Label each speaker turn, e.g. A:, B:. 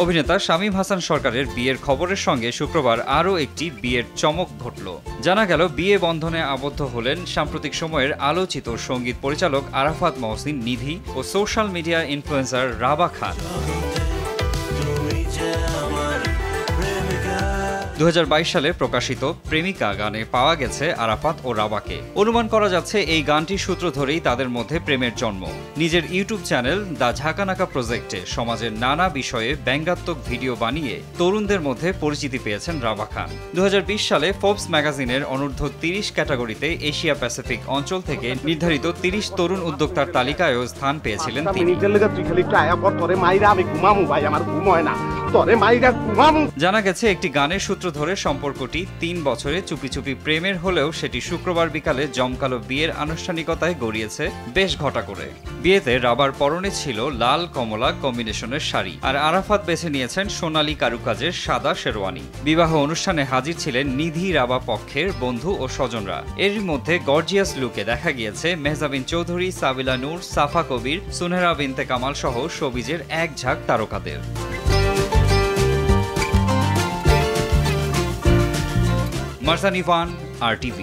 A: অভিনেতা শামীম হাসান সরকারের বিয়ের খবরের সঙ্গে শুক্রবার আরও একটি বিয়ের চমক ঘটল। জানা গেল বিয়ে বন্ধনে আবদ্ধ হলেন সাম্প্রতিক সময়ের আলোচিত সঙ্গীত পরিচালক আরাফাত মহসিন নিধি ও সোশ্যাল মিডিয়া ইনফ্লুয়েন্সার রাবা খান। 2022 সালে প্রকাশিত প্রেমিকা গানে পাওয়া গেছে আরাফাত ও রাবাকে। অনুমান করা যাচ্ছে এই গানটির সূত্র ধরেই তাদের মধ্যে প্রেমের জন্ম। নিজের ইউটিউব চ্যানেল দ্য ঝাঁকানাকা প্রজেক্টে সমাজের নানা বিষয়ে ব্যঙ্গাত্মক ভিডিও বানিয়ে তরুণদের মধ্যে পরিচিতি পেয়েছেন রাবা খান। 2020 সালে ফোর্বস ম্যাগাজিনের অনূর্ধ্ব 30 ক্যাটাগরিতে এশিয়া প্যাসিফিক অঞ্চল থেকে নির্ধারিত 30 তরুণ উদ্যোক্তার তালিকায়ও স্থান পেয়েছিলেন তিনি। জানা গেছে একটি গানের সূত্র ধরে সম্পর্কটি 3 বছরে চুপি চুপি প্রেমের হলেও সেটি শুক্রবার বিকালে জমকালো বিয়ের আনুষ্ঠানিকতায় গড়িয়েছে বেশ ঘটা করে। বিয়েতে রাবার পরনে ছিল লাল কমলা কম্বিনেশনের শাড়ি, আর আরাফাত বেছে নিয়েছেন সোনালী কারুকাজের সাদা শেরওয়ানি। বিবাহ অনুষ্ঠানে হাজির ছিলেন নিধি রাবা পক্ষের বন্ধু ও স্বজনরা। এরই মধ্যে গর্জিয়াস লুকে দেখা গিয়েছে মেহজাবিন চৌধুরী, সাবিলা নূর, সাফা কবির, সুনেহরা বিনতে কামাল সহ শোবিজের এক ঝাঁক তারকাদের। মারজান ইভান, RTV।